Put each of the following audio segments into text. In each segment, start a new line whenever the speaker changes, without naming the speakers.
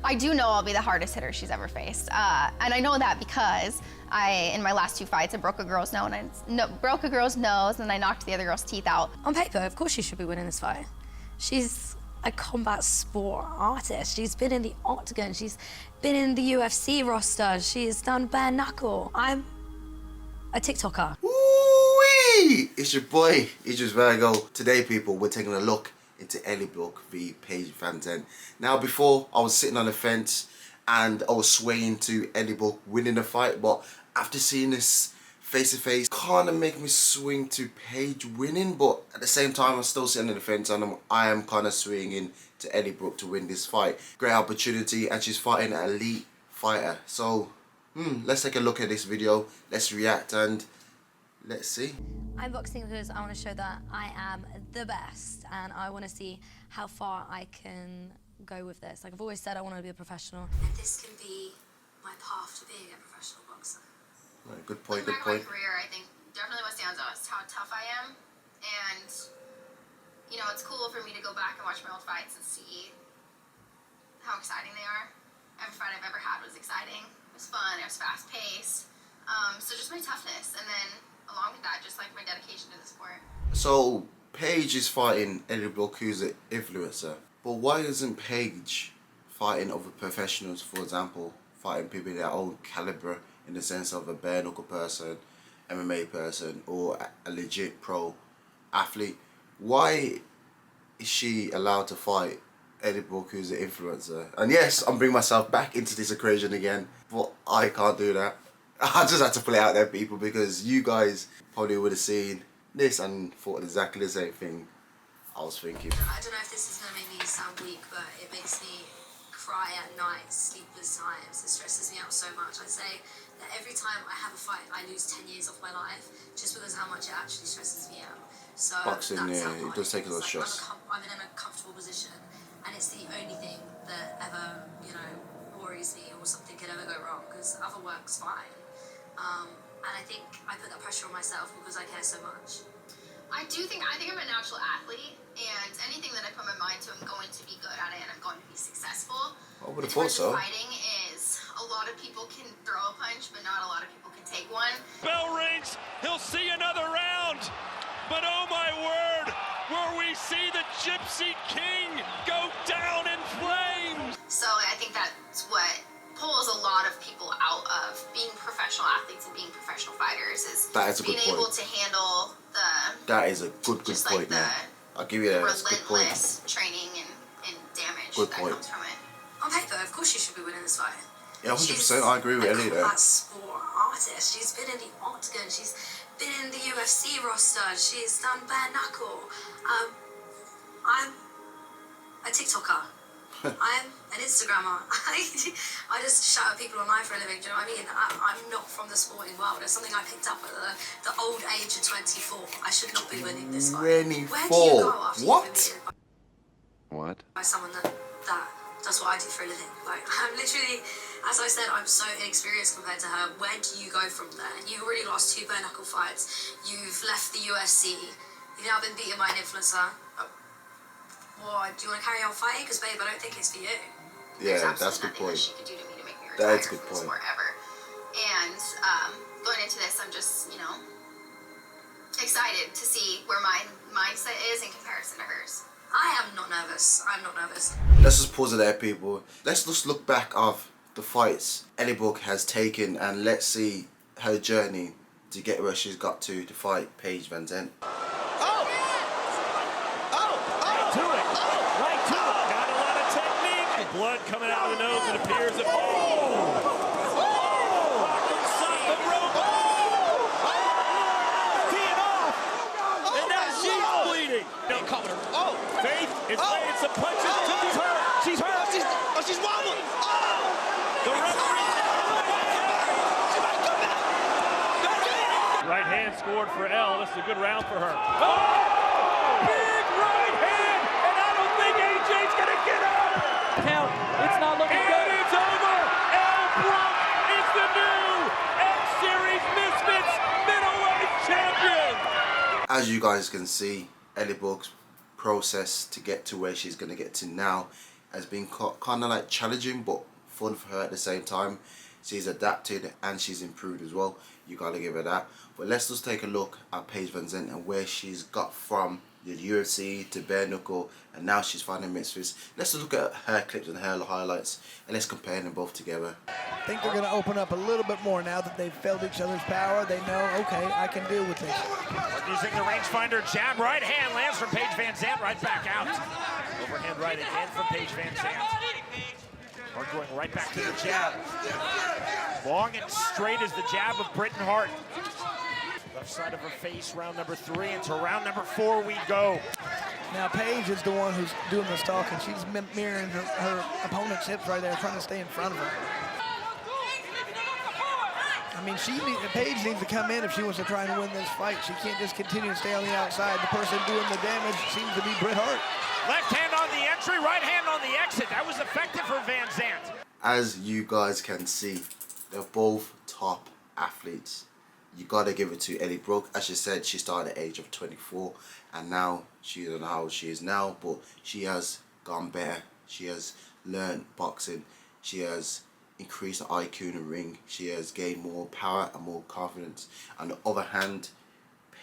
I do know I'll be the hardest hitter she's ever faced. And I know that because in my last 2 fights, I broke a girl's nose and I knocked the other girl's teeth out.
On paper, of course she should be winning this fight. She's a combat sport artist. She's been in the octagon. She's been in the UFC roster. She's done bare knuckle. I'm a TikToker.
Woo-wee! It's your boy, Idris Virgo. Today, people, we're taking a look into Elle Brooke v Paige VanZant. Now, before, I was sitting on the fence and I was swaying to Elle Brooke winning the fight, but after seeing this face-to-face, kind of make me swing to Paige winning, but at the same time, I'm still sitting on the fence and I am kind of swinging to Elle Brooke to win this fight. Great opportunity, and she's fighting an elite fighter. So, let's take a look at this video, let's react, and let's see.
I'm boxing because I want to show that I am the best, and I want to see how far I can go with this. Like I've always said, I want to be a professional. And this can be my path to being a professional boxer.
Right, good point,
Looking
good
back
point.
at my career, I think definitely what stands out is how tough I am. And, you know, it's cool for me to go back and watch my old fights and see how exciting they are. Every fight I've ever had was exciting. It was fun, it was fast-paced. So just my toughness, and then along with that, just like my dedication to the sport. So
Paige is fighting Elle Brooke, who's an influencer. But why isn't Paige fighting other professionals, for example, fighting people in their own caliber in the sense of a bare knuckle person, MMA person, or a legit pro athlete? Why is she allowed to fight Elle Brooke, who's an influencer? And yes, I'm bringing myself back into this equation again, but I can't do that. I just had to put it out there, people, because you guys probably would have seen this and thought exactly the same thing I was thinking.
I don't know if this is going to make me sound weak, but it makes me cry at night, sleepless times. It stresses me out so much. I say that every time I have a fight, I lose 10 years off my life just because of how much it actually stresses me out. So
boxing,
that's
yeah,
how
it does take a lot of
like
stress.
I'm in a comfortable position, and it's the only thing that ever, you know, worries me or something could ever go wrong, because other work's fine. And I think I put that pressure on myself because I care so much.
I think I'm a natural athlete, and anything that I put my mind to, I'm going to be good at it, and I'm going to be successful.
I would have thought so.
Fighting is, a lot of people can throw a punch, but not a lot of people can take one.
Bell rings, he'll see another round, but oh my word, where we see the Gypsy King go down in flames.
So I think that's what pulls a lot of people out of being professional athletes and being professional fighters, is being able to handle the...
That is a good point, man. I'll give you that.
Relentless training and damage that comes from it.
On paper, of course she should be winning this fight.
Yeah, 100%. I agree with Elle there.
She's a sport artist. She's been in the octagon. She's been in the UFC roster. She's done bare knuckle. I'm a TikToker. I'm an Instagrammer. I just shout at people online for a living, do you know what I mean? I'm not from the sporting world. It's something I picked up at the old age of 24. I should not be winning this fight.
24?
Where do you go after
What?
you've been beaten
What?
by someone that does what I do for a living? Like, I'm literally, as I said, I'm so inexperienced compared to her. Where do you go from there? You already lost 2 bare knuckle fights. You've left the UFC. You've now been beaten by an influencer. Well, do you want to carry on fighting? Because, babe, I don't think it's for you.
Yeah, that's a good point.
That she could do to me to make me retire
That's a good
from the
point.
sport ever. And going into this, I'm just, you know, excited to see where my mindset is in comparison to hers.
I am not nervous. I'm not nervous.
Let's just pause it there, people. Let's just look back of the fights Elle Brooke has taken, and let's see her journey to get where she's got to fight Paige VanZant.
Blood coming out of the nose, it appears that... And now she's bleeding. Faith is laying some punches. She's hurt. She's wobbling. The referee. Right hand scored for Elle. This is a good round for her. Big right hand, and I don't think AJ's gonna get up.
Count. It's not looking good.
And it's over. Elle Brooke is the new X Series Misfits middleweight champion.
As you guys can see, Elle Brooke's process to get to where she's going to get to now, has been kind of like challenging but fun for her at the same time. She's adapted and she's improved as well. You gotta give her that. But let's just take a look at Paige VanZant and where she's got from the UFC to bare knuckle, and now she's fighting Misfits. Let's just look at her clips and her highlights, and let's compare them both together.
I think they're going to open up a little bit more now that they've felt each other's power. They know, okay, I can deal with this.
Using the rangefinder jab, right hand lands from Paige VanZant, right back out. Overhand right again from Paige VanZant. Hart going right back to the jab. Long and straight as the jab of Britain Hart. Left side of her face, round number 3, and to round number 4 we go.
Now Paige is the one who's doing the stalking. She's mirroring her opponent's hips right there, trying to stay in front of her. I mean, Paige needs to come in if she wants to try and win this fight. She can't just continue to stay on the outside. The person doing the damage seems to be Bret Hart.
Left hand on the entry, right hand on the exit. That was effective for VanZant.
As you guys can see, they're both top athletes. You gotta give it to Elle Brooke. As she said, she started at the age of 24, and now she don't know how old she is now, but she has gone better. She has learned boxing. She has increased her IQ in the ring. She has gained more power and more confidence. On the other hand,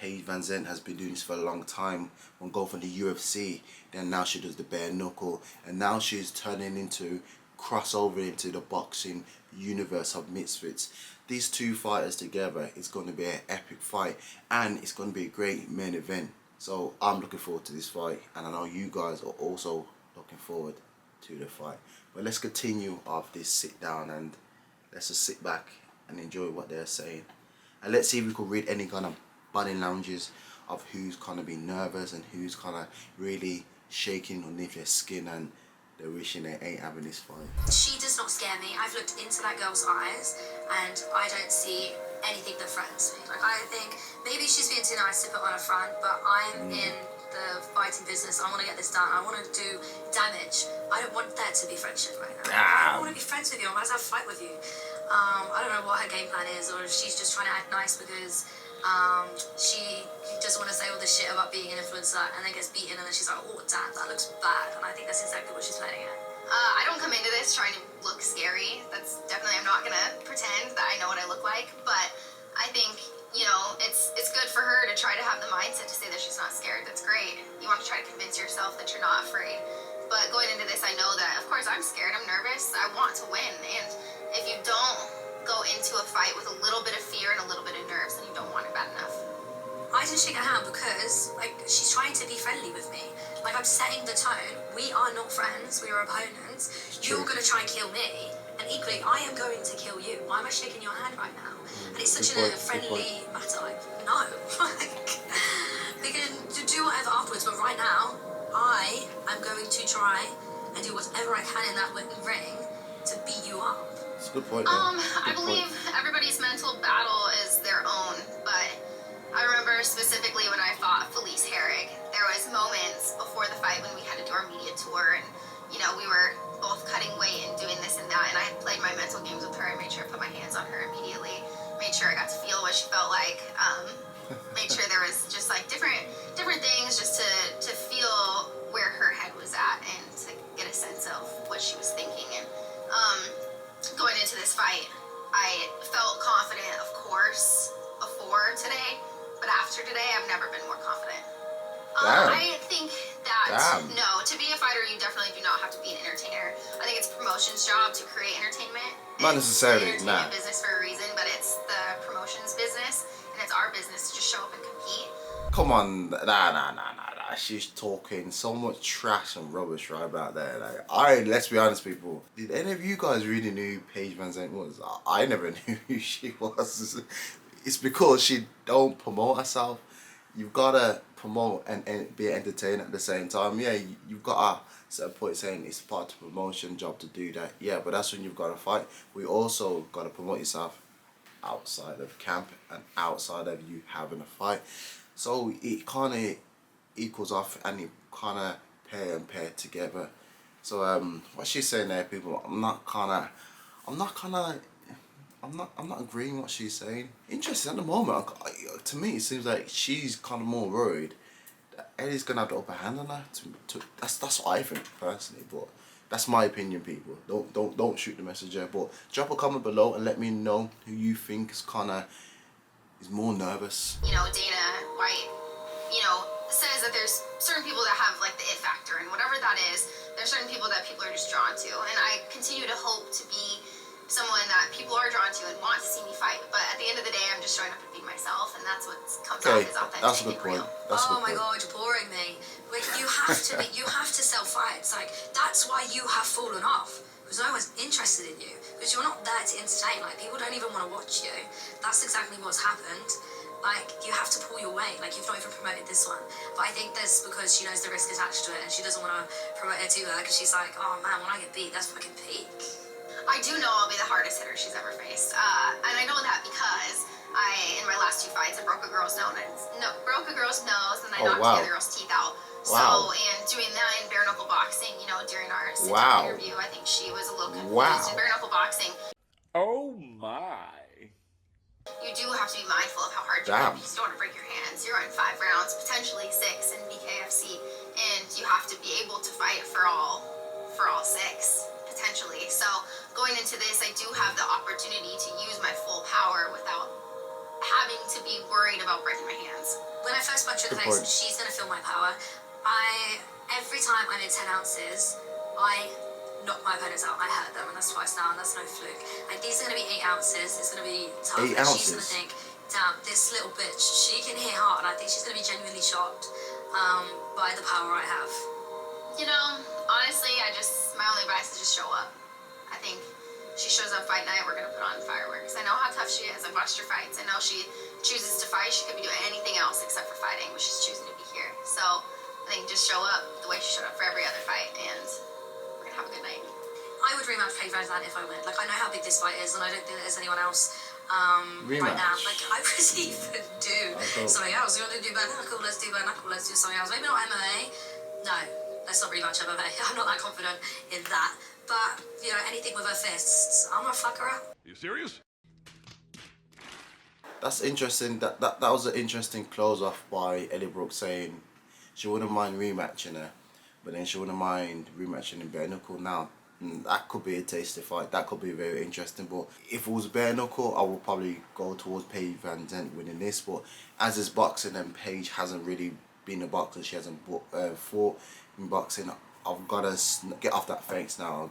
Paige VanZant has been doing this for a long time. When going from the UFC, then now she does the bare knuckle, and now she's turning into crossover into the boxing universe of Misfits. These two fighters together is going to be an epic fight, and it's going to be a great main event. So I'm looking forward to this fight, and I know you guys are also looking forward to the fight. But let's continue off this sit down, and let's just sit back and enjoy what they're saying, and let's see if we can read any kind of body languages of who's kind of being nervous and who's kind of really shaking underneath their skin and they're wishing they ain't having this fight.
She does not scare me. I've looked into that girl's eyes and I don't see anything that threatens me. Like, I think maybe she's being too nice to put on a front, but I'm in the fighting business. I want to get this done. I want to do damage. I don't want there to be friendship right now. I don't want to be friends with you. I'm about to have a fight with you. I don't know what her game plan is, or if she's just trying to act nice because she just want to say all this shit about being an influencer and then gets beaten and then she's like, oh damn, that looks bad. And I think that's exactly what she's playing at.
I don't come into this trying to look scary. That's definitely, I'm not gonna pretend that I know what I look like, but I think, you know, it's good for her to try to have the mindset to say that she's not scared. That's great. You want to try to convince yourself that you're not afraid. But going into this, I know that, of course, I'm scared, I'm nervous, I want to win. And if you don't go into a fight with a little bit of fear and a little bit of nerves, then you don't want it bad enough.
I didn't shake her hand because, like, she's trying to be friendly with me. Like, I'm setting the tone. We are not friends. We are opponents. You're going to try and kill me. And equally, I am going to kill you. Why am I shaking your hand right now? And it's such a friendly matter. Like, no. We can do whatever afterwards. But right now, I am going to try and do whatever I can in that ring to beat you up.
It's a good point.
I believe everybody's mental battle is their own, but I remember specifically when I fought Felice Herrig, there was moments before the fight when we had to do our media tour, and you know, we were both cutting weight and doing this and that, and I had played my mental games with her and made sure I put my hands on her immediately, made sure I got to feel what she felt like, made sure there was just like different things just to feel where her head was at and to get a sense of what she was thinking. And going into this fight, I felt confident, of course, before today, but after today, I've never been more confident. I think that, no, to be a fighter, you definitely do not have to be an entertainer. I think it's a promotion's job to create entertainment.
Not necessarily,
it's
nah.
business for a reason, but it's the promotion's business, and it's our business to just show up and compete.
Come on, nah. She's talking so much trash and rubbish right about there. Like, let's be honest, people. Did any of you guys really knew who Paige VanZant was? I never knew who she was. It's because she don't promote herself. You've gotta promote and be an entertainer at the same time. Yeah, you've got a certain point saying it's part of the promotion job to do that. Yeah, but that's when you've got to fight. We also gotta promote yourself outside of camp and outside of you having a fight. So it kind of equals off and it kind of pair together. So what she's saying there, people, I'm not agreeing with what she's saying. Interesting at the moment. To me, it seems like she's kind of more worried that Eddie's gonna have the upper hand on her. That's what I think personally. But That's my opinion, people. Don't shoot the messenger, but drop a comment below and let me know who you think is more nervous.
You know, Dana White, you know, says that there's certain people that have like the it factor, and whatever that is, there's certain people that people are just drawn to, and I continue to hope to be someone that people are drawn to and want to see me fight. But at the end of the day, I'm just showing up and being myself, and that's what comes out as authentic.
That's a good point. That's
oh my god, you're boring me. Like, you have to sell fights. Like, that's why you have fallen off, because no one's interested in you, because you're not there to entertain. Like, people don't even want to watch you. That's exactly what's happened. Like, you have to pull your weight. Like, you've not even promoted this one. But I think that's because she knows the risk attached to it, and she doesn't want to promote it to her, because she's like, oh man, when I get beat, that's fucking peak.
I do know I'll be the hardest hitter she's ever faced, and I know that because in my last 2 fights, I broke a girl's nose, and I knocked the other girl's teeth out. So, and doing that in bare knuckle boxing, you know, during our sit-down interview, I think she was a little confused. In bare knuckle boxing,
Oh my.
you do have to be mindful of how hard you hit, because you don't want to break your hands. You're in 5 rounds, potentially 6 in BKFC, and you have to be able to fight for all 6. Potentially. So going into this, I do have the opportunity to use my full power without having to be worried about breaking my hands.
When I first punched her in the face, she's going to feel my power. Every time I'm in 10 ounces, I knock my opponents out. I hurt them, and that's twice now, and that's no fluke. Like, these are going to be 8 ounces. It's going to be tough.
8 ounces?
She's going to think, damn, this little bitch, she can hit hard, and I think she's going to be genuinely shocked by the power I have.
You know, honestly, my only advice is just show up. I think she shows up fight night, we're going to put on fireworks. I know how tough she is. I've watched her fights. I know she chooses to fight. She could be doing anything else except for fighting, but she's choosing to be here. So I think just show up the way she showed up for every other fight, and we're going to have a good night.
I would rematch Paige VanZant if I win. Like, I know how big this fight is, and I don't think there's anyone else right now. Like, I would even do something else. You want to do bare knuckle? Let's do bare knuckle. Let's do something else. Maybe not MMA. No. Let's not rematch MMA. I'm not that confident in that. But, you know, anything with her fists, I'm gonna fuck her up.
You serious?
That's interesting. That was an interesting close off by Elle Brooke, saying she wouldn't mind rematching her, but then she wouldn't mind rematching in bare knuckle. Now, that could be a tasty fight. That could be very interesting. But if it was bare knuckle, I would probably go towards Paige VanZant winning this. But as it's boxing, and Paige hasn't really been a boxer, she hasn't fought in boxing, I've got to get off that fence now.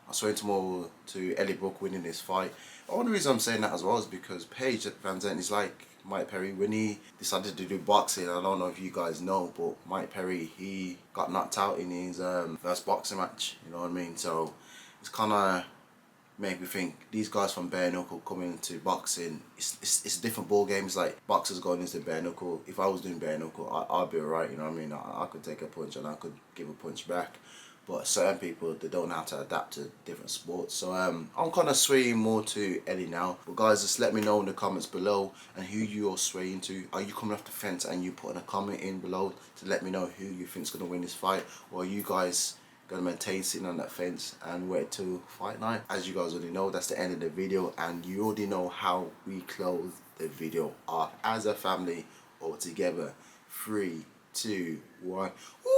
I'm swaying more to Elle Brooke winning this fight. The only reason I'm saying that as well is because Paige VanZant is like Mike Perry. When he decided to do boxing, I don't know if you guys know, but Mike Perry, he got knocked out in his first boxing match, you know what I mean? So it's kind of make me think these guys from bare knuckle coming into boxing, it's a different ball game. It's like boxers going into bare knuckle. If I was doing bare knuckle, I'd be alright, you know what I mean? I could take a punch and I could give a punch back. But certain people, they don't know how to adapt to different sports. So I'm kind of swaying more to Ellie now. But guys, just let me know in the comments below and who you're swaying to. Are you coming off the fence and you putting a comment in below to let me know who you think's going to win this fight? Or are you guys going to maintain sitting on that fence and wait till fight night? As you guys already know, that's the end of the video, and you already know how we close the video off as a family or together. 3, 2, 1. Woo!